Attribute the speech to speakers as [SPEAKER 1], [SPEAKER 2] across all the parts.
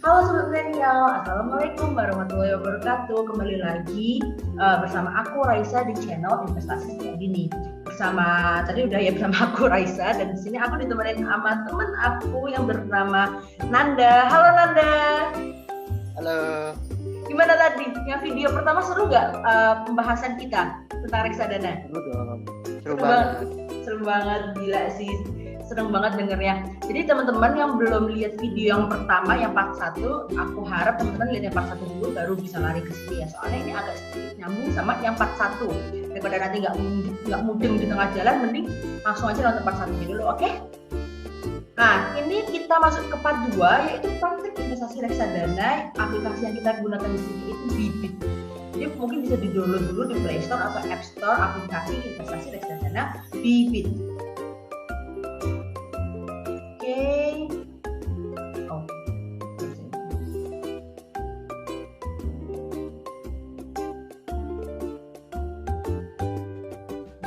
[SPEAKER 1] Halo Sobat Milenial, Assalamualaikum warahmatullahi wabarakatuh. Kembali lagi bersama aku Raisa di channel Investasi Sejak Dini. Bersama aku Raisa, dan di sini aku ditemenin sama teman aku yang bernama Nanda. Halo Nanda.
[SPEAKER 2] Halo.
[SPEAKER 1] Gimana tadi? Yang video pertama seru nggak pembahasan kita tentang reksadana?
[SPEAKER 2] Seru dong. Seru banget.
[SPEAKER 1] Seru banget, gila sih. Seneng banget dengernya. Jadi teman-teman yang belum lihat video yang pertama, yang part 1, aku harap teman-teman lihat yang part 1 dulu baru bisa lari ke sini ya. Soalnya ini agak sedikit nyambung sama yang part 1. Daripada nanti nggak mudeng di tengah jalan, mending langsung aja nonton part 1-nya dulu, oke? Nah, ini kita masuk ke part 2, yaitu praktik investasi reksadana. Aplikasi yang kita gunakan di sini itu Bibit. Jadi mungkin bisa di-download dulu di Play Store atau App Store aplikasi investasi reksadana Bibit.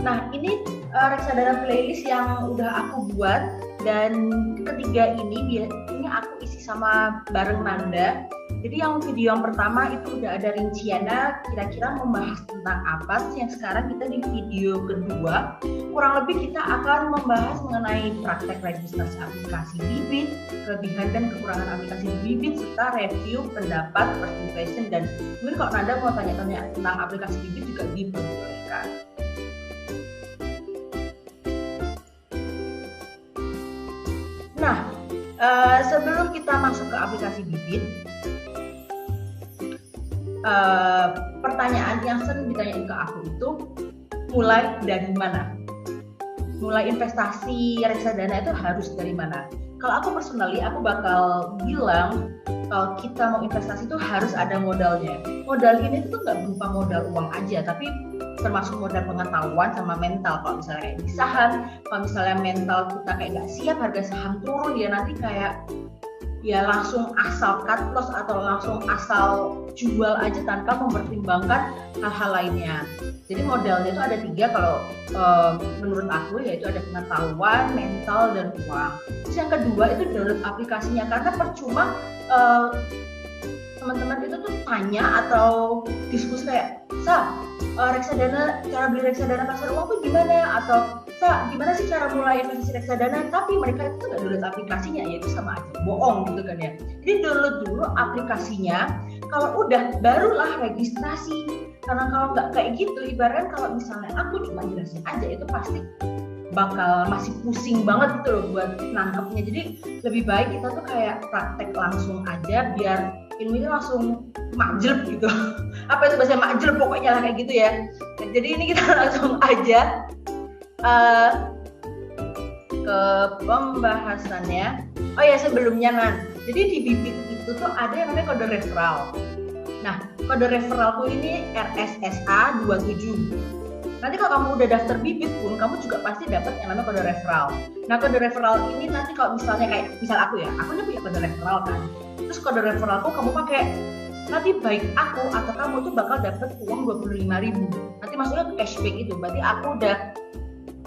[SPEAKER 1] Nah, ini reksadana playlist yang udah aku buat, dan ketiga ini aku isi sama bareng Nanda. Jadi yang video yang pertama itu udah ada rinciannya, kira-kira membahas tentang apa. Yang sekarang kita di video kedua, kurang lebih kita akan membahas mengenai praktek registrasi aplikasi Bibit, kelebihan dan kekurangan aplikasi Bibit, serta review pendapat first impression. Dan mungkin kalau Nanda mau tanya-tanya tentang aplikasi Bibit juga diperbolehkan. Nah, sebelum kita masuk ke aplikasi Bibit, pertanyaan yang sering ditanyain ke aku itu, mulai dari mana? Mulai investasi reksadana itu harus dari mana? Kalau aku personally, aku bakal bilang kalau kita mau investasi itu harus ada modalnya. Modal ini tuh nggak berupa modal uang aja, tapi termasuk modal pengetahuan sama mental. Kalau misalnya kayak di saham, kalau misalnya mental kita kayak nggak siap, harga saham turun, ya nanti kayak ya langsung asal cut loss atau langsung asal jual aja tanpa mempertimbangkan hal-hal lainnya. Jadi modalnya itu ada 3 kalau menurut aku, yaitu ada pengetahuan, mental, dan uang. Terus yang kedua itu download aplikasinya, karena percuma teman-teman itu tuh tanya atau diskusi kayak, reksadana, cara beli reksadana pasar uang tuh gimana, atau gimana sih cara mulai investasi reksadana, tapi mereka itu nggak download aplikasinya, ya itu sama aja bohong gitu kan ya. Jadi download dulu aplikasinya, kalau udah barulah registrasi. Karena kalau nggak kayak gitu, ibaratnya kalau misalnya aku cuma jelasin aja, itu pasti bakal masih pusing banget gitu loh buat nangkepnya. Jadi lebih baik kita tuh kayak praktek langsung aja, biar ilmunya langsung makjleb gitu. Apa itu bahasa makjleb, pokoknya lah kayak gitu ya. Nah, jadi ini kita langsung aja ke pembahasannya. Oh ya, sebelumnya jadi di Bibit itu tuh ada yang namanya kode referral. Nah, kode referralku ini RSSA 27. Nanti kalau kamu udah daftar Bibit pun, kamu juga pasti dapat yang namanya kode referral. Nah, kode referral ini nanti kalau misalnya kayak misal aku punya kode referral kan. Terus kode referralku kamu pakai, nanti baik aku atau kamu tuh bakal dapat uang 25.000. Nanti masuknya ke cashback itu. Berarti aku udah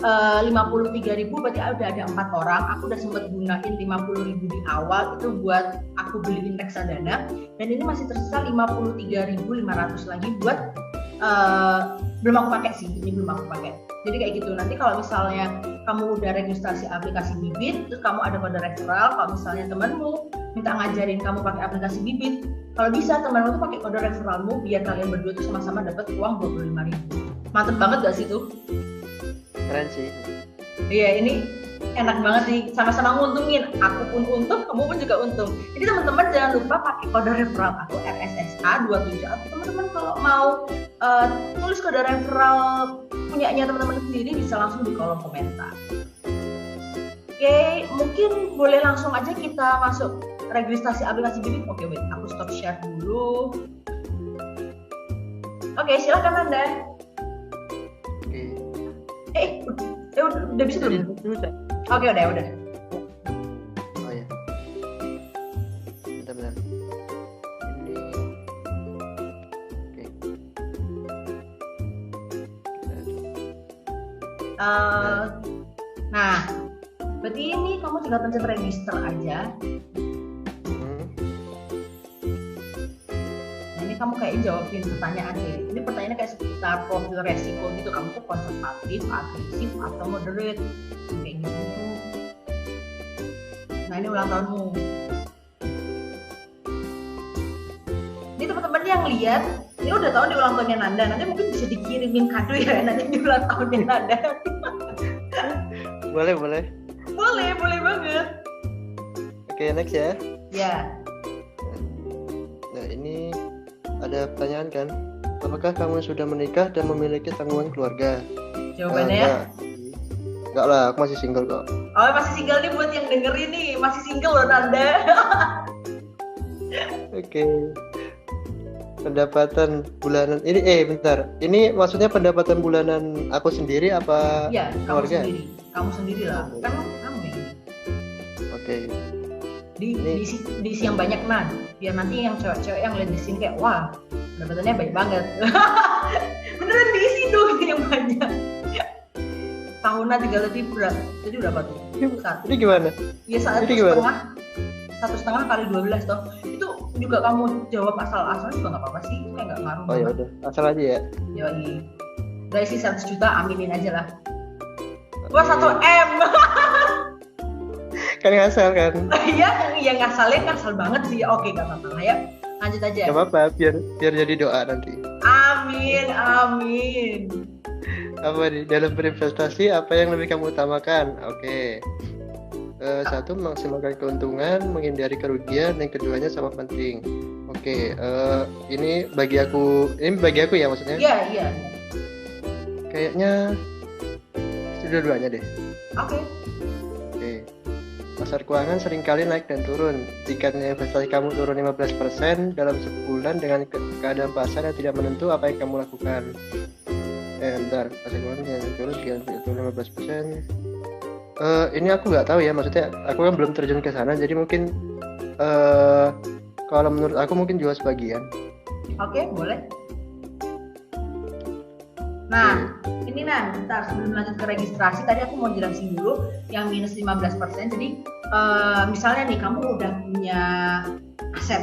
[SPEAKER 1] 53.000, berarti udah ada 4 orang. Aku udah sempat gunain 50.000 di awal itu buat aku beliin reksadana, dan ini masih tersisa 53.500 lagi buat belum aku pakai sih, ini belum aku pakai. Jadi kayak gitu. Nanti kalau misalnya kamu udah registrasi aplikasi Bibit, terus kamu ada kode referral, kalau misalnya temanmu minta ngajarin kamu pakai aplikasi Bibit, kalau bisa temanmu tuh pakai kode referralmu, biar kalian berdua tuh sama-sama dapat uang 25.000. Mantep banget gak sih tuh?
[SPEAKER 2] Keren sih.
[SPEAKER 1] Iya, ini enak banget sih, sama-sama nguntungin. Aku pun untung, kamu pun juga untung. Jadi teman-teman jangan lupa pakai kode referral aku RSSA 27. Atau teman-teman kalau mau tulis kode referral punyanya teman-teman sendiri, bisa langsung di kolom komentar. Oke, mungkin boleh langsung aja kita masuk registrasi aplikasi Bibit. Oke, wait, aku stop share dulu. Oke, silakan Anda. Udah bisa belum? Oke, udah.
[SPEAKER 2] Oh ya. Bentar. Ini. Oke.
[SPEAKER 1] Nah, berarti ini kamu tinggal pencet register aja. kamu kayak jawabin pertanyaan deh. Ini pertanyaannya kayak seputar profil resiko gitu. Kamu tuh konservatif, agresif, atau moderate, kayak gitu. Nah ini ulang tahunmu. Ini teman-teman yang lihat, ini udah tahu di ulang tahunnya Nanda. Nanti mungkin bisa dikirimin kado ya nanti di ulang tahunnya Nanda.
[SPEAKER 2] Boleh.
[SPEAKER 1] Boleh banget.
[SPEAKER 2] Oke, next ya.
[SPEAKER 1] Ya.
[SPEAKER 2] Nah, ini ada pertanyaan kan. Apakah kamu sudah menikah dan memiliki tanggungan keluarga?
[SPEAKER 1] Jawabannya?
[SPEAKER 2] Enggak lah, aku masih single kok.
[SPEAKER 1] Oh, masih single nih buat yang dengerin nih. Masih single loh Nanda.
[SPEAKER 2] Oke. Pendapatan bulanan ini bentar. Ini maksudnya pendapatan bulanan aku sendiri apa
[SPEAKER 1] Iya,
[SPEAKER 2] keluarga?
[SPEAKER 1] Kamu sendiri lah. Kan kamu ya.
[SPEAKER 2] Oke.
[SPEAKER 1] Diisi yang banyak Nan. Biar nanti yang cewek-cewek yang lihat di sini kayak wah, pendapatannya baik banget. Beneran diisi dong yang banyak. Tahunan 3 lebih berat. Jadi berapa tuh?
[SPEAKER 2] Ini gimana?
[SPEAKER 1] Iya, 1,5 kali 12 toh. Itu juga kamu jawab asal-asal juga nggak apa-apa sih, kayak nggak ngaruh.
[SPEAKER 2] Oh ya udah, asal aja ya.
[SPEAKER 1] Yoi. Udah isi 100 juta, aminin aja lah. Wah 1M.
[SPEAKER 2] Kan ngasal kan?
[SPEAKER 1] Iya ngasal banget sih. Oke, nggak apa-apa. Ayo lanjut aja.
[SPEAKER 2] Gak apa-apa, biar jadi doa nanti.
[SPEAKER 1] Amin.
[SPEAKER 2] Apa nih, dalam berinvestasi apa yang lebih kamu utamakan? Oke. Satu, maksimalkan keuntungan, menghindari kerugian, dan keduanya sama penting. Oke, ini bagi aku ya maksudnya?
[SPEAKER 1] Iya.
[SPEAKER 2] Kayaknya dua-duanya deh.
[SPEAKER 1] Oke.
[SPEAKER 2] Pasar keuangan seringkali naik dan turun. Jika investasi kamu turun 15% dalam sebulan dengan keadaan pasar yang tidak menentu, apa yang kamu lakukan? Pasar keuangan yang turun 15%. Ini aku nggak tahu ya, maksudnya aku kan belum terjun ke sana, jadi mungkin kalau menurut aku mungkin jual sebagian.
[SPEAKER 1] Oke, boleh. Nah, ini Nan, bentar sebelum lanjut ke registrasi, tadi aku mau jelasin dulu yang minus 15%. Jadi misalnya nih kamu udah punya aset.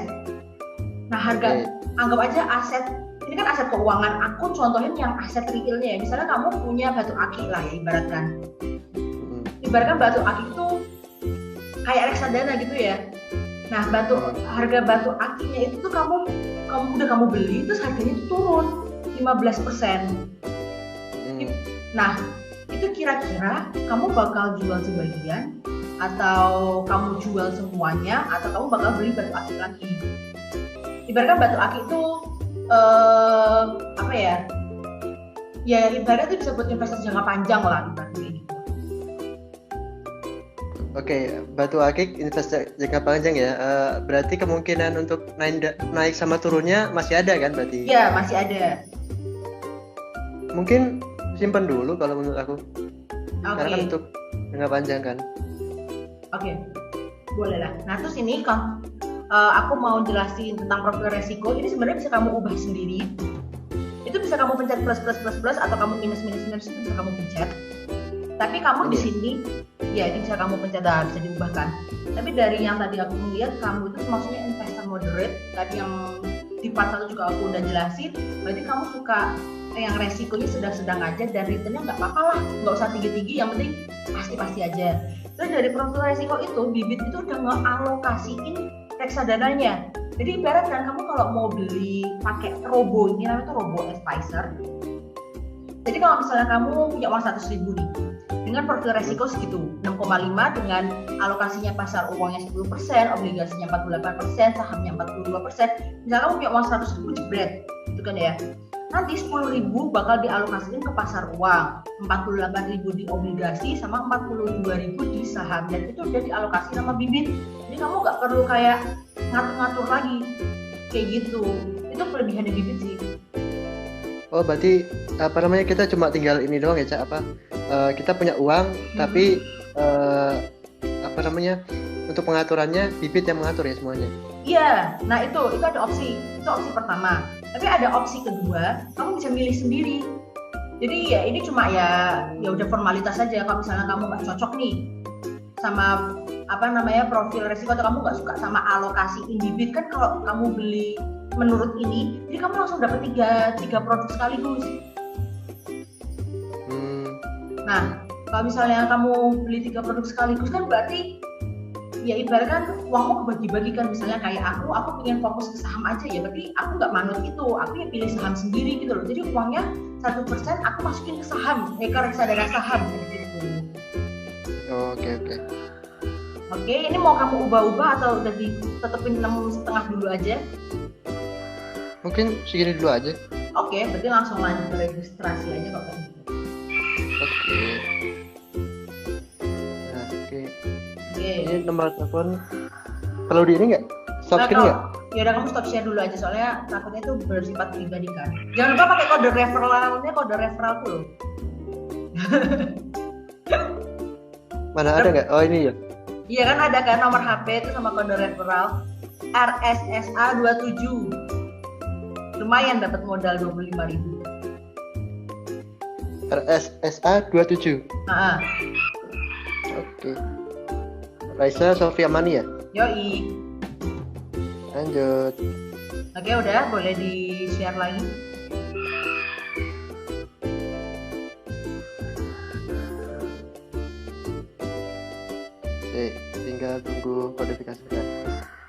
[SPEAKER 1] Nah, harga anggap aja aset, ini kan aset keuangan. Aku contohin yang aset realnya ya. Misalnya kamu punya batu aki lah ya, ibaratkan batu aki itu kayak reksadana gitu ya. Nah, harga batu akinya itu tuh kamu beli terus harganya itu turun 15%. Nah, itu kira-kira kamu bakal jual sebagian atau kamu jual semuanya atau kamu bakal beli batu aki lagi. Ibaratkan batu aki itu apa ya? Ya ibaratnya itu bisa buat investasi jangka panjang lah ibaratnya gitu.
[SPEAKER 2] Oke, batu akik investasi jangka panjang ya. Berarti kemungkinan untuk naik sama turunnya masih ada kan berarti?
[SPEAKER 1] Iya, masih ada.
[SPEAKER 2] Mungkin simpan dulu kalau menurut aku. Karena kan untuk jangka panjang kan.
[SPEAKER 1] Oke, boleh lah. Nah terus ini kan aku mau jelasin tentang profil resiko. Ini sebenarnya bisa kamu ubah sendiri. Itu bisa kamu pencet plus atau kamu minus itu bisa kamu pencet. Tapi kamu di sini, ya ini bisa kamu pencet dan bisa diubahkan. Tapi dari yang tadi aku melihat, kamu itu maksudnya investor moderate. Tadi yang di part 1 juga aku udah jelasin. Berarti kamu suka yang resikonya sedang-sedang aja dan returnnya nggak apa-apa lah, nggak usah tinggi-tinggi, yang penting pasti-pasti aja. Terus dari profil resiko itu, bibit itu udah ngealokasiin reksadananya. Jadi ibarat kan kamu kalau mau beli pakai robo, ini namanya tuh robo advisor. Jadi kalau misalnya kamu punya uang 100.000 nih, dengan profil resiko segitu 6,5 dengan alokasinya pasar uangnya 10%, obligasinya 48%, sahamnya 42%. Misalnya kamu punya uang 100.000 jebret, gitu kan ya. Nanti 10.000 bakal dialokasikan ke pasar uang, 48.000 di obligasi, sama 42.000 di saham, dan itu udah dialokasi sama bibit. Jadi kamu nggak perlu kayak ngatur-ngatur lagi, kayak gitu. Itu kelebihannya bibit sih.
[SPEAKER 2] Oh berarti kita cuma tinggal ini doang ya Cak, kita punya uang tapi untuk pengaturannya bibit yang mengatur ya semuanya.
[SPEAKER 1] Iya, nah itu ada opsi pertama. Tapi ada opsi kedua, kamu bisa milih sendiri. Jadi ya ini cuma ya udah formalitas saja. Kalau misalnya kamu nggak cocok nih sama apa namanya profil resiko, atau kamu nggak suka sama alokasi individu kan, kalau kamu beli menurut ini, jadi kamu langsung dapat tiga produk sekaligus. Nah, kalau misalnya kamu beli 3 produk sekaligus kan berarti ya ibaratkan uangmu kebagi-bagikan. Misalnya kayak aku pengen fokus ke saham aja, ya berarti aku nggak manut itu, aku ya pilih saham sendiri gitu loh. Jadi uangnya 1% aku masukin ke saham, ke reksadana saham gitu.
[SPEAKER 2] Oke.
[SPEAKER 1] Oke, ini mau kamu ubah-ubah atau udah ditetepin 6,5 dulu aja?
[SPEAKER 2] Mungkin segini dulu aja.
[SPEAKER 1] Oke, berarti langsung lanjut ke registrasi aja kok.
[SPEAKER 2] Oke. Nah, oke. Ini nomor telepon perlu di ini nggak? Stop screen nggak?
[SPEAKER 1] Ya udah, kamu stop share dulu aja, soalnya takutnya itu bersifat pribadi kan. Jangan lupa pakai kode referralnya, kode referralku loh.
[SPEAKER 2] Mana ada nggak? Oh ini ya.
[SPEAKER 1] Iya kan, ada kan nomor HP itu sama kode referral RSSA 27. Lumayan dapat modal 25.000.
[SPEAKER 2] RSSA 27. Oke. Raisa Sofia Mani ya?
[SPEAKER 1] Yoi.
[SPEAKER 2] Lanjut.
[SPEAKER 1] Oke, udah boleh di share lagi.
[SPEAKER 2] Oke, tinggal tunggu kodifikasinya.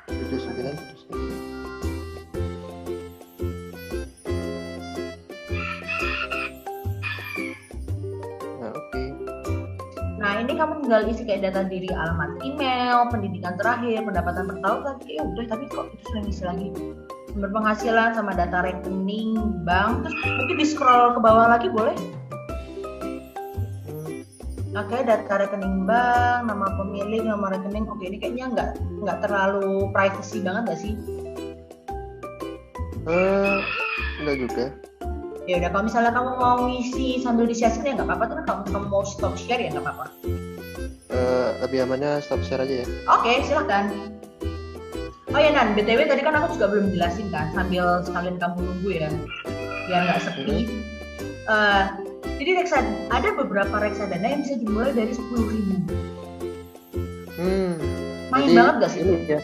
[SPEAKER 2] 79.
[SPEAKER 1] Nah, ini kamu tinggal isi kayak data diri, alamat email, pendidikan terakhir, pendapatan per tahun tadi, udah, tapi kok itu sering isi lagi. Sumber penghasilan sama data rekening bank, terus mungkin di scroll ke bawah lagi boleh. Oke, data rekening bank, nama pemilik, nomor rekening. Oke, ini kayaknya nggak terlalu privacy banget nggak sih?
[SPEAKER 2] Enggak juga.
[SPEAKER 1] Ya udah, kalau misalnya kamu mau ngisi sambil di-share ya nggak apa-apa, tapi kalau kamu mau stop share ya nggak apa-apa.
[SPEAKER 2] Lebih amannya stop share aja ya.
[SPEAKER 1] Oke, silakan. Oh ya Nan, BTW tadi kan aku juga belum jelasin kan, sambil sekalian kamu nunggu ya, biar nggak sepi. Jadi ada beberapa reksadana yang bisa dimulai dari 10.000. Main banget gak sih?
[SPEAKER 2] Ini ya,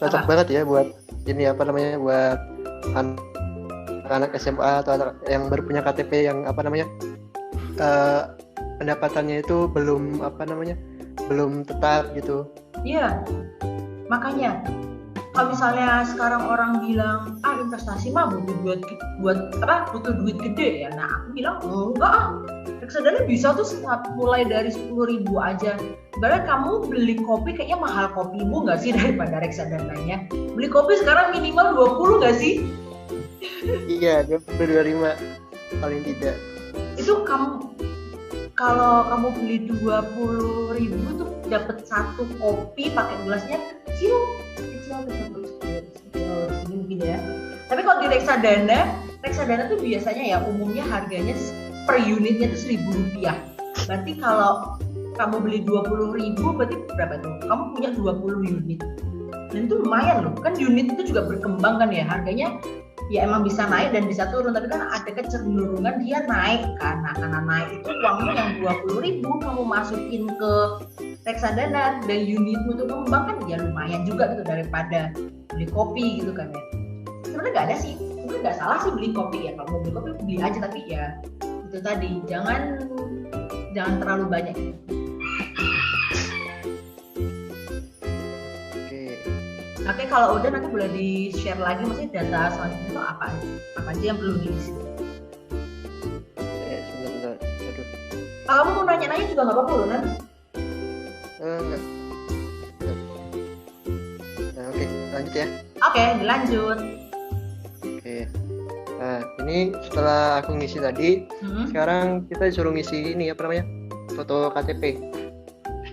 [SPEAKER 2] cocok banget ya buat ini apa namanya, buat anak SMA atau anak yang baru punya KTP yang apa namanya, pendapatannya itu belum tetap gitu.
[SPEAKER 1] Iya, makanya kalau misalnya sekarang orang bilang investasi mah butuh duit gede ya, nah aku bilang enggak, reksadana bisa tuh mulai dari 10.000 aja. Berarti kamu beli kopi kayaknya mahal kopimu nggak sih daripada reksadananya? Beli kopi sekarang minimal 20 nggak sih?
[SPEAKER 2] Iya, 25 paling tidak.
[SPEAKER 1] Itu kalau kamu beli 20.000 tuh dapat satu kopi pakai gelasnya kecil mungkin ya. Tapi kalau di reksadana tuh biasanya ya umumnya harganya per unitnya tuh Rp1.000. Berarti kalau kamu beli 20.000 berarti berapa tuh? Kamu punya 20 unit. Dan itu lumayan loh. Kan unit itu juga berkembang kan ya, harganya ya emang bisa naik dan bisa turun, tapi kan ada kecenderungan dia naik kan. Nah, karena naik itu uangmu yang 20.000 kamu masukin ke reksadana dan unitmu itu kembang kan ya lumayan juga gitu daripada beli kopi gitu kan ya. Sebenarnya nggak ada sih, sebenarnya nggak salah sih beli kopi ya, kalau mau beli kopi beli aja, tapi ya itu tadi jangan terlalu banyak. Oke, kalau udah nanti boleh di-share lagi, maksudnya data selanjutnya itu apa aja yang perlu diisi.
[SPEAKER 2] Sebentar. Aduh.
[SPEAKER 1] Kalau kamu mau nanya-nanya juga nggak apa-apa loh, Nan.
[SPEAKER 2] Enggak. Nah, oke, lanjut ya.
[SPEAKER 1] Oke, dilanjut.
[SPEAKER 2] Oke. Nah, ini setelah aku ngisi tadi, sekarang kita disuruh ngisi ini apa namanya? Foto KTP.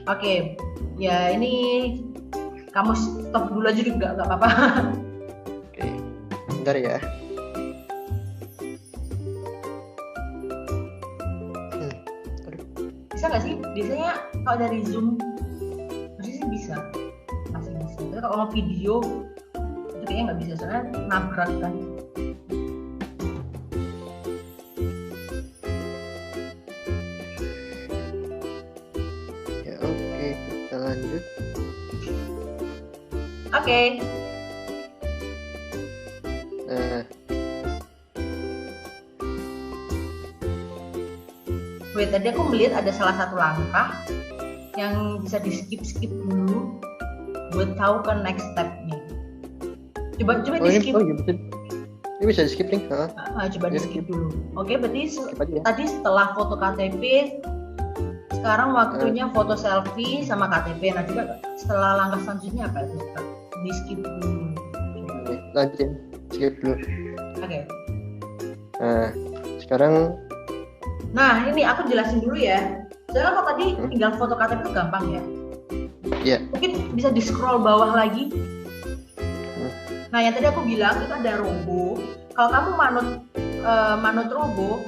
[SPEAKER 1] Oke. Ya, ini kamu stop dulu aja juga, nggak apa-apa.
[SPEAKER 2] Oke, bentar ya.
[SPEAKER 1] Bisa nggak sih? Biasanya kalau dari Zoom masih sih bisa, masih bisa. Tapi kalau video itu kayaknya nggak bisa, soalnya nabrak kan.
[SPEAKER 2] Ya oke, kita
[SPEAKER 1] Oke. Wait, tadi aku melihat ada salah satu langkah yang bisa di skip dulu buat tahu ke next step-nya. Coba di skip.
[SPEAKER 2] Ini bisa di skip nih.
[SPEAKER 1] Coba di skip dulu. Oke, berarti tadi setelah foto KTP, sekarang waktunya foto selfie sama KTP. Nah, coba setelah langkah selanjutnya apa itu? Di skip dulu.
[SPEAKER 2] Lanjutin, skip dulu.
[SPEAKER 1] Oke.
[SPEAKER 2] Nah, sekarang.
[SPEAKER 1] Nah, ini aku jelasin dulu ya. Soalnya kalau tadi tinggal foto KTP itu gampang ya.
[SPEAKER 2] Iya.
[SPEAKER 1] Mungkin bisa di scroll bawah lagi. Nah, yang tadi aku bilang itu ada Robo. Kalau kamu manut Robo,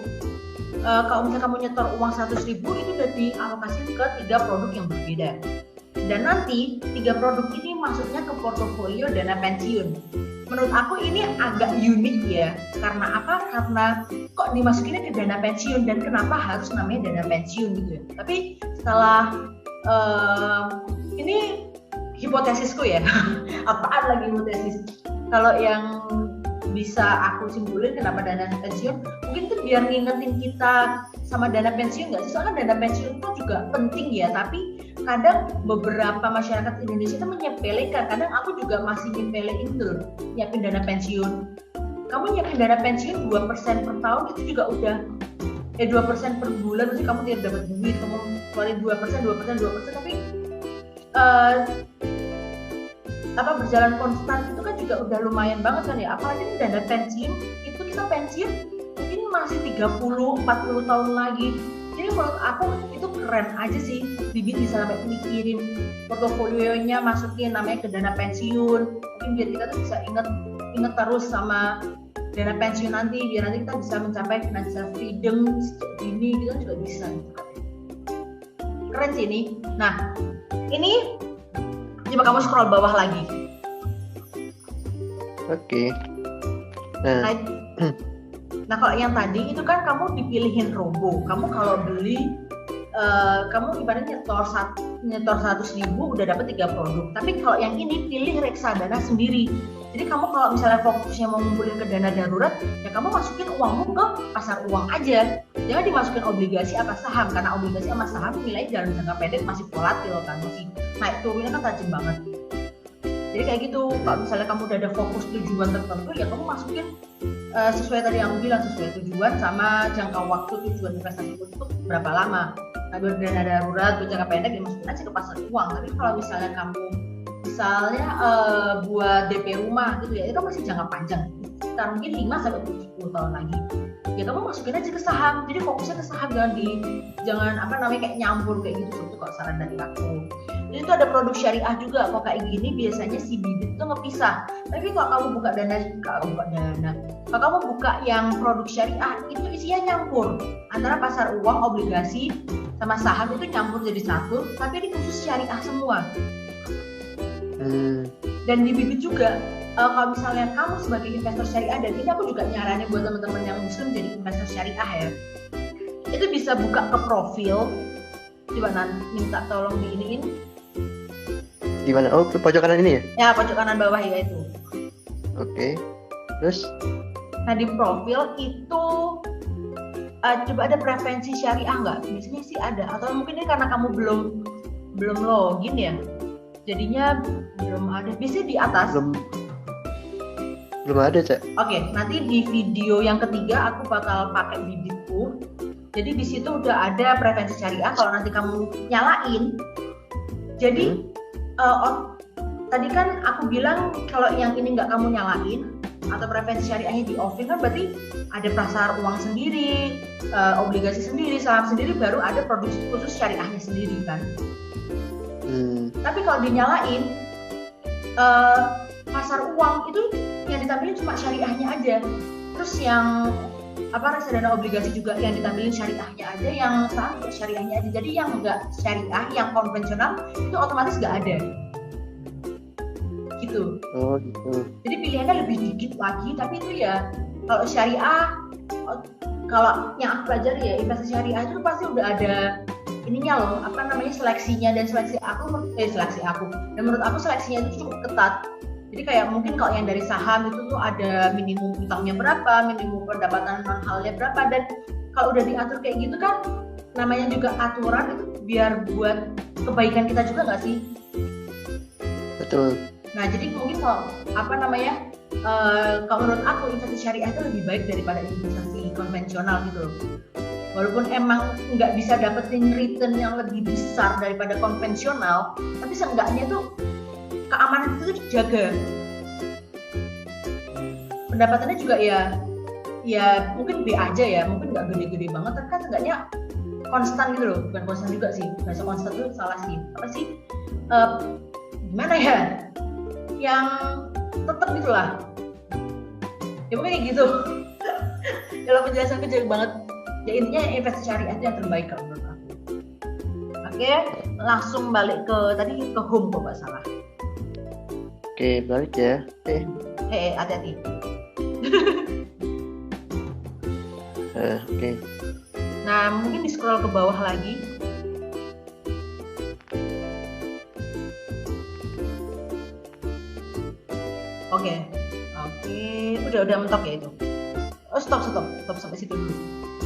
[SPEAKER 1] kalau misalnya kamu nyetor uang 100.000 itu udah dialokasikan ke 3 produk yang berbeda. Dan nanti 3 produk ini masuknya ke portofolio dana pensiun. Menurut aku ini agak unik ya. Karena apa? Karena kok dimasukinnya ke dana pensiun dan kenapa harus namanya dana pensiun gitu ya. Tapi setelah ini hipotesisku ya. Apaan lagi hipotesis? Kalau yang bisa aku simpulin kenapa dana pensiun, mungkin itu biar ngingetin kita sama dana pensiun nggak sih? Soalnya dana pensiun itu juga penting ya, tapi kadang beberapa masyarakat Indonesia itu menyepelekan. Kadang aku juga masih nyepelein tuh, nyiapin dana pensiun. Kamu nyiapin dana pensiun 2% per tahun itu juga udah 2% per bulan, maksudnya kamu tidak dapat duit, kamu keluarin 2%, tapi berjalan konstan itu kan juga udah lumayan banget kan ya. Apalagi dana pensiun itu kita pensiun mungkin masih 30-40 tahun lagi. Jadi menurut aku itu keren aja sih. Bibit bisa sampai mikirin portofolionya masukin namanya ke dana pensiun. Mungkin biar kita tuh bisa inget terus sama dana pensiun nanti, biar nanti kita bisa mencapai financial freedom sejak dini, kita juga bisa. Keren sih ini. Nah, ini coba kamu scroll bawah lagi.
[SPEAKER 2] Oke.
[SPEAKER 1] Nah, kalau yang tadi itu kan kamu dipilihin Robo. Kamu kalau beli, kamu ibaratnya nyetor 100.000 udah dapat 3 produk. Tapi kalau yang ini pilih reksadana sendiri. Jadi kamu kalau misalnya fokusnya mau ngumpulin ke dana darurat, ya kamu masukin uangmu ke pasar uang aja. Jangan dimasukin obligasi atau saham, karena obligasi sama saham nilainya dalam jangka pendek masih volatil kan, masih naik turunnya kan tajam banget. Jadi kayak gitu, kalau misalnya kamu udah ada fokus tujuan tertentu, ya kamu masukin sesuai tadi yang aku bilang, sesuai tujuan sama jangka waktu tujuan investasi itu berapa lama. Nah, dana darurat buat jangka pendek ya masukin aja ke pasar uang. Tapi kalau misalnya kamu buat DP rumah gitu ya, itu kan masih jangka panjang, sekitar mungkin 5-10 tahun lagi. Ya kamu masukin aja ke saham. Jadi fokusnya ke saham, jangan kayak nyampur kayak gitu. Itu kalau saran dari aku. Jadi itu ada produk syariah juga. Kalau kayak gini biasanya si bibit itu ngepisah. Tapi kalau kamu buka kalau kamu buka yang produk syariah itu isinya nyampur antara pasar uang, obligasi sama saham, itu nyampur jadi satu. Tapi ini khusus syariah semua. Dan di bibit juga kalau misalnya kamu sebagai investor syariah, dan ini aku juga nyaranin buat teman-teman yang muslim jadi investor syariah ya, itu bisa buka ke profil. Coba minta tolong diiniin.
[SPEAKER 2] Gimana? Oh, pojok kanan ini ya?
[SPEAKER 1] Ya, pojok kanan bawah ya itu.
[SPEAKER 2] Oke. Terus?
[SPEAKER 1] Nah, di profil itu coba ada preferensi syariah nggak? Biasanya sih ada. Atau mungkin ini karena kamu belum login ya, jadinya belum ada. Biasanya di atas.
[SPEAKER 2] Belum ada, Cak.
[SPEAKER 1] Oke, nanti di video yang ketiga aku bakal pakai bibitku. Jadi di situ udah ada preferensi syariah. Kalau nanti kamu nyalain, jadi tadi kan aku bilang kalau yang ini nggak kamu nyalain atau preferensi syariahnya di offin, kan berarti ada pasar uang sendiri, obligasi sendiri, saham sendiri, baru ada produk khusus syariahnya sendiri kan. Tapi kalau dinyalain, pasar uang itu yang ditampilin cuma syariahnya aja. Terus yang reksadana obligasi juga yang ditampilin syariahnya aja, yang saham juga syariahnya aja. Jadi yang nggak syariah, yang konvensional itu otomatis nggak ada. Gitu. Oh gitu. Jadi pilihannya lebih dikit lagi, tapi itu ya kalau syariah, kalau yang aku pelajari ya investasi syariah itu pasti udah ada ininya loh, seleksinya, dan seleksi aku. Dan menurut aku seleksinya itu cukup ketat. Jadi kayak mungkin kalau yang dari saham itu tuh ada minimum utangnya berapa, minimum pendapatan non halnya berapa, dan kalau udah diatur kayak gitu kan, namanya juga aturan itu biar buat kebaikan kita juga nggak sih?
[SPEAKER 2] Betul.
[SPEAKER 1] Nah jadi mungkin kalau kalau menurut aku investasi syariah itu lebih baik daripada investasi konvensional gitu loh. Walaupun emang nggak bisa dapetin return yang lebih besar daripada konvensional, tapi seenggaknya tuh keamanan itu tuh dijaga. Pendapatannya juga ya mungkin B aja ya, mungkin nggak gede-gede banget, tapi kan seenggaknya konstan gitu loh. Bukan konstan juga sih, bahasa konstan itu salah sih. Apa sih? Gimana ya? Yang tetap gitulah. Ya mungkin kayak gitu. Dalam penjelasan kecil banget. Ya intinya investasi syariah itu yang terbaik kalau menurut aku. Oke, langsung balik ke tadi ke home kok nggak salah.
[SPEAKER 2] Oke, balik ya.
[SPEAKER 1] Hati-hati.
[SPEAKER 2] Oke.
[SPEAKER 1] Nah, mungkin di scroll ke bawah lagi. Oke, udah mentok ya itu. Oh, stop sampai situ dulu.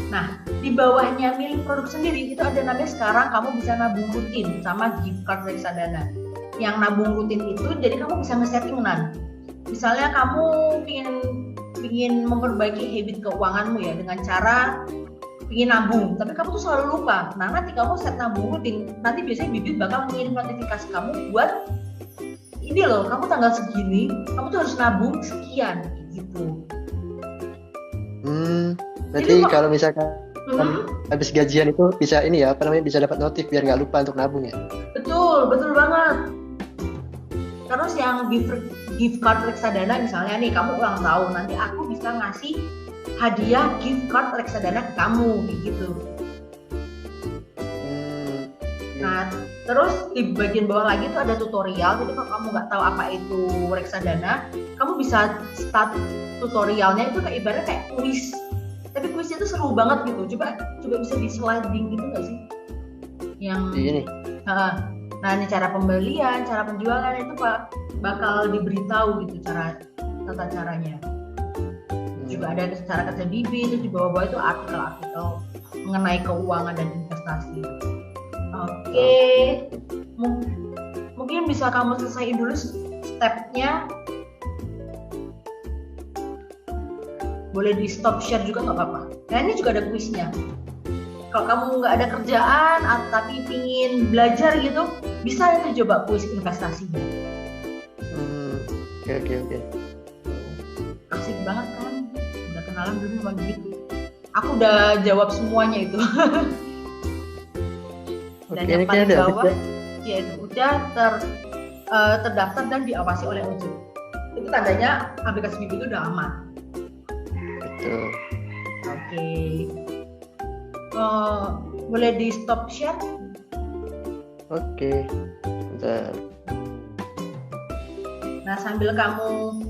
[SPEAKER 1] Nah, di bawahnya milik produk sendiri itu ada namanya sekarang kamu bisa nabung rutin sama gift card reksadana. Yang nabung rutin itu jadi kamu bisa nge-setting Misalnya kamu pingin memperbaiki habit keuanganmu ya dengan cara pingin nabung, tapi kamu tuh selalu lupa. Nah, nanti kamu set nabung rutin, nanti biasanya Bibit bakal mengirim notifikasi kamu buat ini loh, kamu tanggal segini, kamu tuh harus nabung sekian gitu.
[SPEAKER 2] Berarti kalau misalkan habis gajian itu bisa ini ya, bisa dapat notif biar nggak lupa untuk nabung ya.
[SPEAKER 1] Betul banget. Terus yang gift card reksadana misalnya nih, kamu ulang tahun, nanti aku bisa ngasih hadiah gift card reksadana ke kamu gitu. Nah, terus di bagian bawah lagi tuh ada tutorial. Jadi kalau kamu nggak tahu apa itu reksadana, kamu bisa start tutorialnya itu kayak ibaratnya kayak kuis. Tapi kuisnya itu seru banget gitu. Coba bisa di sliding gitu nggak sih? Yang
[SPEAKER 2] ini.
[SPEAKER 1] Nah, ini cara pembelian, cara penjualan itu bakal diberitahu gitu tata caranya. Juga ada cara kerja Bibit, itu di bawah-bawah itu artikel-artikel mengenai keuangan dan investasi. Oke. Mungkin bisa kamu selesaiin dulu stepnya. Boleh di stop share juga nggak apa-apa. Nah, ini juga ada kuisnya. Kalau kamu nggak ada kerjaan tapi pingin belajar gitu, bisa itu coba kuis investasinya.
[SPEAKER 2] Oke.
[SPEAKER 1] Asik banget kan? Udah kenalan belum sama Bibit? Aku udah jawab semuanya itu. Dan yang paling bawah ya itu udah terdaftar dan diawasi oleh OJK. Itu tandanya aplikasi Bibit itu udah aman.
[SPEAKER 2] Betul.
[SPEAKER 1] Oke. Boleh di stop share?
[SPEAKER 2] Oke. Bentar.
[SPEAKER 1] Nah, sambil kamu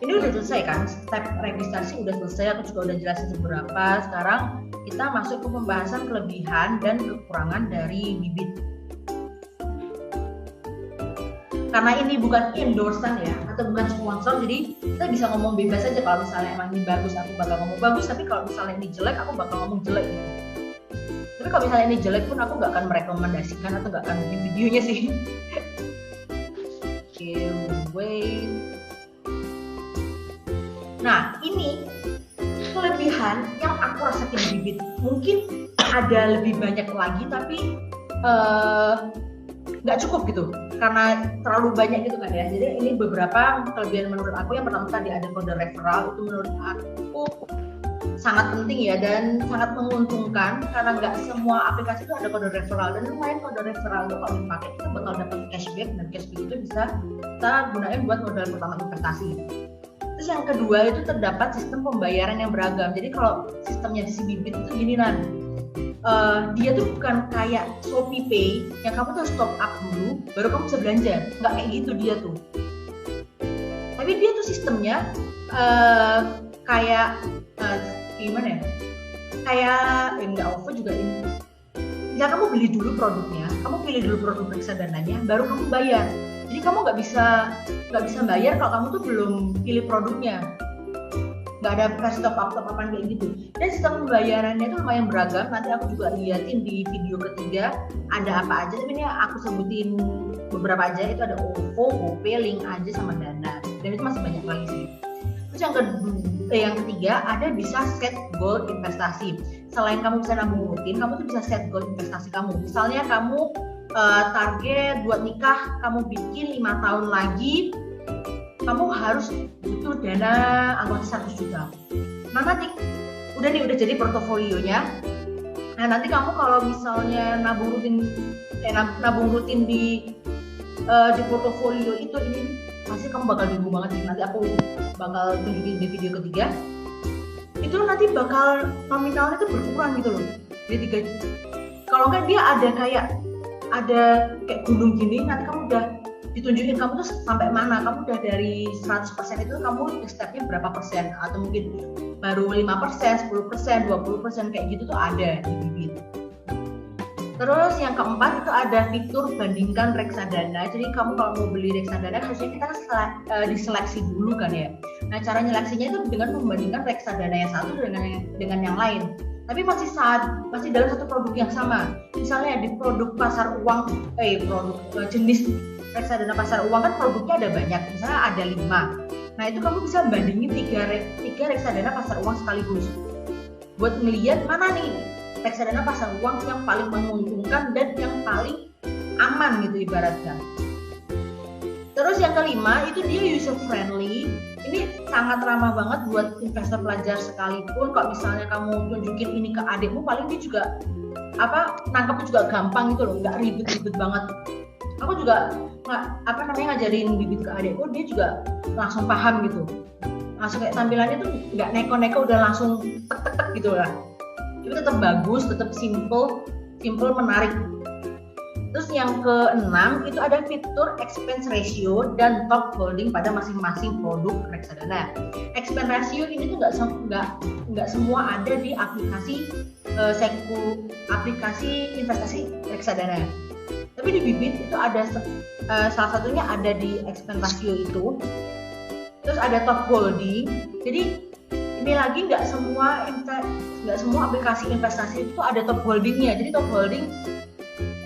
[SPEAKER 1] ini udah selesai kan? Step registrasi udah selesai, aku juga udah jelasin seberapa. Sekarang kita masuk ke pembahasan kelebihan dan kekurangan dari Bibit. Karena ini bukan endorsan ya, atau bukan sponsor, jadi kita bisa ngomong bebas aja. Kalau misalnya emang ini bagus, aku bakal ngomong bagus. Tapi kalau misalnya ini jelek, aku bakal ngomong jelek gitu. Tapi kalau misalnya ini jelek pun, aku gak akan merekomendasikan atau gak akan bikin videonya sih. Wait. Nah, ini kelebihan yang aku rasain di Bibit. Mungkin ada lebih banyak lagi, tapi nggak cukup gitu, karena terlalu banyak gitu kan ya. Jadi ini beberapa kelebihan menurut aku. Yang pertama tadi ada kode referral, itu menurut aku sangat penting ya, dan sangat menguntungkan karena nggak semua aplikasi itu ada kode referral. Dan lumayan kode referral itu kalau dipakai kita bakal dapat cashback, dan cashback itu bisa kita gunain buat modal pertama investasi. Terus yang kedua itu terdapat sistem pembayaran yang beragam. Jadi kalau sistemnya di Bibit itu gini dia tuh bukan kayak Shopee Pay yang kamu tuh stop up dulu baru kamu bisa belanja, nggak kayak gitu dia tuh. Tapi dia tuh sistemnya kayak gimana ya? Kayak nggak OVO juga ini. Ya kamu beli dulu produknya, kamu pilih dulu produk reksadananya, baru kamu bayar. Jadi Jadi kamu nggak bisa bayar kalau kamu tuh belum pilih produknya. Nggak ada kasih top up-an kayak gitu. Dan sistem pembayarannya itu lumayan beragam. Nanti aku juga liatin di video ketiga ada apa aja. Tapi ini aku sebutin beberapa aja. Itu ada OVO, GoPay, Link aja sama Dana. Dan itu masih banyak lagi sih. Terus yang ketiga ada bisa set goal investasi. Selain kamu bisa nabung rutin, kamu tuh bisa set goal investasi kamu. Misalnya kamu target buat nikah, kamu bikin 5 tahun lagi, kamu harus butuh dana anggota 100 juta. Nah nanti udah jadi portofolionya. Nah nanti kamu kalau misalnya nabung rutin di portofolio itu, ini pasti kamu bakal bingung banget sih. Nanti aku bakal tunjukin di video ketiga. Itu nanti bakal nominalnya tuh berkurang gitu loh. Jadi kalau enggak dia ada kayak gunung gini, nanti kamu udah ditunjukin kamu tuh sampai mana, kamu udah dari 100% itu kamu stepnya berapa persen, atau mungkin baru 5%, 10%, 20% kayak gitu tuh ada di Bibit. Terus yang keempat itu ada fitur bandingkan reksadana. Jadi kamu kalau mau beli reksadana harusnya kita diseleksi dulu kan ya. Nah cara nyeleksinya itu dengan membandingkan reksadana yang satu dengan yang lain. Tapi masih dalam satu produk yang sama. Misalnya di produk pasar uang, jenis reksadana pasar uang kan produknya ada banyak, misalnya ada 5. Nah itu kamu bisa bandingin 3 reksadana pasar uang sekaligus buat melihat mana nih reksadana pasar uang yang paling menguntungkan dan yang paling aman gitu ibaratnya. Terus yang kelima itu dia user friendly. Ini sangat ramah banget buat investor pelajar sekalipun. Kalau misalnya kamu tunjukin ini ke adikmu, paling dia juga nangkepnya juga gampang gitu loh, nggak ribet-ribet banget. Aku juga ngajarin Bibit ke adikku, dia juga langsung paham gitu. Langsung kayak tampilannya tuh nggak neko-neko, udah langsung tek-tek gitu lah. Tapi tetap bagus, tetap simple, menarik. Terus yang keenam itu ada fitur expense ratio dan top holding pada masing-masing produk reksadana. Expense ratio ini tuh nggak semua ada di aplikasi aplikasi investasi reksadana. Tapi di Bibit itu ada salah satunya ada di expense ratio itu. Terus ada top holding. Jadi ini lagi nggak semua aplikasi investasi itu ada top holdingnya. Jadi top holding,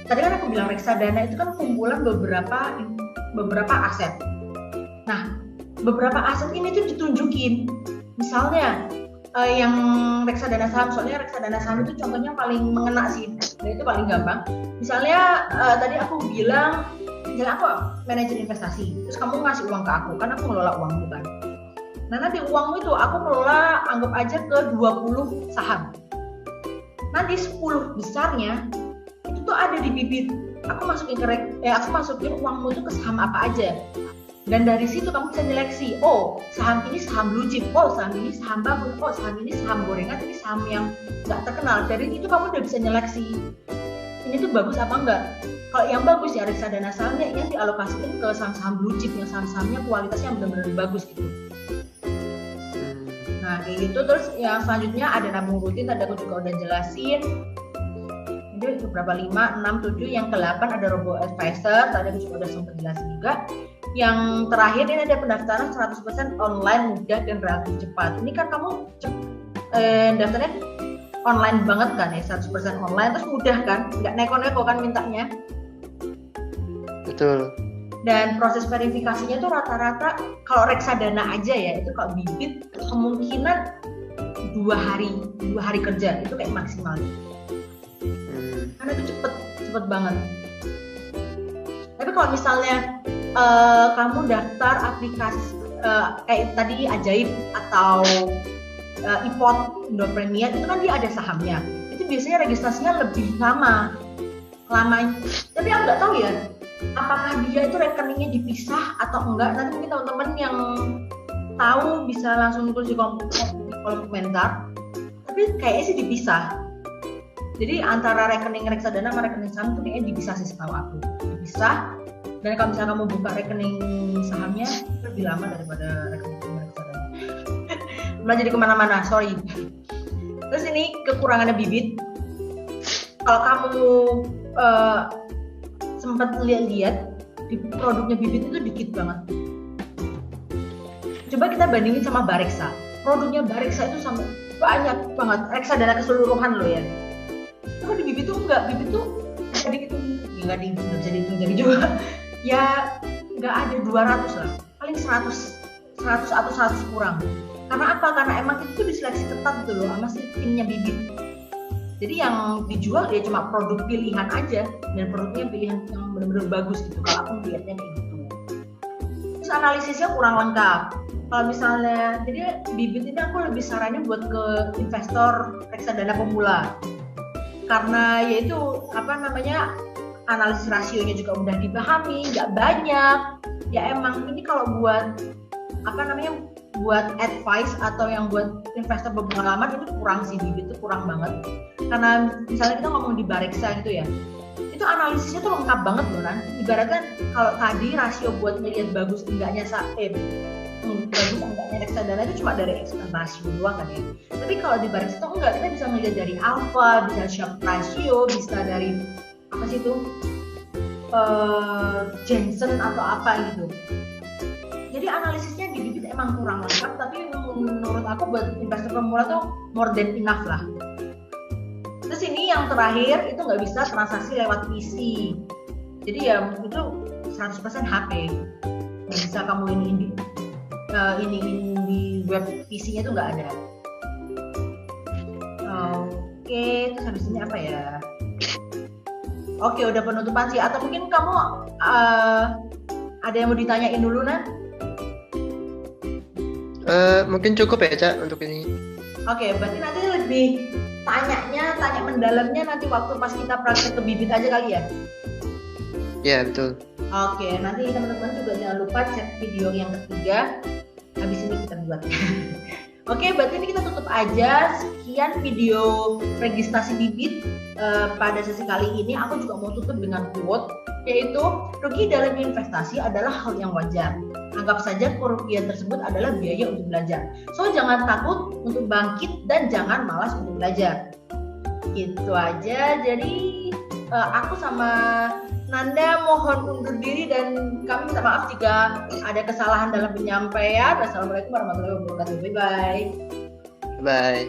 [SPEAKER 1] tadi kan aku bilang reksadana itu kan kumpulan beberapa aset. Nah, beberapa aset ini tuh ditunjukin. Misalnya yang reksadana saham, soalnya reksadana saham itu contohnya paling mengena sih, dan itu paling gampang. Misalnya tadi aku bilang, misalnya aku manajer investasi, terus kamu ngasih uang ke aku, kan aku ngelola uangmu kan. Nah nanti uangmu itu aku kelola, anggap aja ke 20 saham. Nanti 10 besarnya itu tuh ada di Bibit. Aku masukin uangmu itu ke saham apa aja. Dan dari situ kamu bisa nyeleksi, oh saham ini saham blue chip, oh saham ini saham bagus, oh saham ini saham gorengan, ini saham yang nggak terkenal. Dari itu kamu udah bisa nyeleksi, ini tuh bagus apa enggak. Kalau yang bagus ya reksadana sahamnya yang dialokasikan ke saham-saham blue chip, yang saham-sahamnya kualitasnya benar-benar bagus gitu. Nah kayak gitu. Terus yang selanjutnya ada nabung rutin, tadi aku juga udah jelasin. Ini beberapa 5, 6, 7, yang ke-8 ada robo advisor, tadi aku juga udah sempat jelasin juga. Yang terakhir ini ada pendaftaran 100% online, mudah dan relatif cepat. Ini kan kamu daftarnya online banget kan ya, 100% online, terus mudah kan, nggak neko-neko kan mintanya.
[SPEAKER 2] Betul.
[SPEAKER 1] Dan proses verifikasinya tuh rata-rata kalau reksadana aja ya, itu kalau Bibit kemungkinan 2 hari kerja itu kayak maksimal. Karena itu cepet banget. Tapi kalau misalnya kamu daftar aplikasi kayak tadi Ajaib atau iPod Indo Premier, itu kan dia ada sahamnya. Itu biasanya registrasinya lebih lama. Tapi aku nggak tahu ya, apakah dia itu rekeningnya dipisah atau enggak. Nanti mungkin teman-teman yang tahu bisa langsung tulis di kolom komentar. Tapi kayaknya sih dipisah. Jadi antara rekening reksadana sama rekening saham itu kayaknya dipisah sih setahu aku. Dipisah. Dan kalau misalnya kamu buka rekening sahamnya lebih lama daripada rekening reksadana. Mulai jadi kemana-mana, sorry. Terus ini kekurangannya Bibit. Kalau kamu sempat lihat di produknya bibit itu dikit banget. Coba kita bandingin sama Bareksa. Produknya Bareksa itu sampai banyak banget, reksadana keseluruhan loh ya. Kalau di bibit tuh enggak, bibit tuh bisa dihitung, ya nggak bisa dihitung jadi juga. Ya nggak ada 200 lah, paling 100 atau 100 kurang. Karena apa? Karena emang itu diseleksi ketat gitu loh sama si timnya bibit. Jadi yang dijual ya cuma produk pilihan aja, dan produknya pilihan yang benar-benar bagus gitu. Kalau aku lihatnya kayak gitu. Terus analisisnya kurang lengkap. Kalau misalnya, jadi bibit ini aku lebih saranin buat ke investor reksadana pemula. Karena yaitu analisis rasionya juga mudah dipahami, nggak banyak. Ya emang ini kalau buat buat advice atau yang buat investor berpengalaman itu kurang sih, bibit itu kurang banget. Karena misalnya kita ngomong di Bareksa gitu ya, itu analisisnya tuh lengkap banget loh kan. Ibaratnya kalau tadi rasio buat melihat bagus enggaknya bagus enggaknya reksadana itu cuma dari expense ratio doang kan ya. Tapi kalau di Bareksa itu enggak, kita bisa melihat dari alpha, bisa Sharpe ratio, bisa dari apa sih itu Jensen atau apa gitu. Jadi analisisnya di bibit emang kurang lengkap, tapi menurut aku buat investor pemula tuh more than enough lah. Terus ini yang terakhir itu nggak bisa transaksi lewat PC. Jadi ya itu 100% HP. Nggak bisa kamu ini di web PC-nya tuh nggak ada. Oke, terus habis ini apa ya? Oke, udah penutupan sih. Atau mungkin kamu ada yang mau ditanyain dulu, Nan?
[SPEAKER 2] Mungkin cukup ya, Cak, untuk ini.
[SPEAKER 1] Oke, berarti nanti lebih tanya mendalamnya nanti waktu pas kita praktek ke bibit aja kali ya?
[SPEAKER 2] Ya, betul.
[SPEAKER 1] Oke, nanti teman-teman juga jangan lupa cek video yang ketiga. Habis ini kita buat. Oke, berarti ini kita tutup aja. Sekian video registrasi bibit pada sesi kali ini. Aku juga mau tutup dengan quote, yaitu rugi dalam investasi adalah hal yang wajar. Anggap saja kerugian tersebut adalah biaya untuk belajar. So, jangan takut untuk bangkit dan jangan malas untuk belajar. Gitu aja. Jadi aku sama Nanda mohon undur diri dan kami minta maaf jika ada kesalahan dalam penyampaian. Assalamualaikum warahmatullahi wabarakatuh. Bye bye.
[SPEAKER 2] Bye.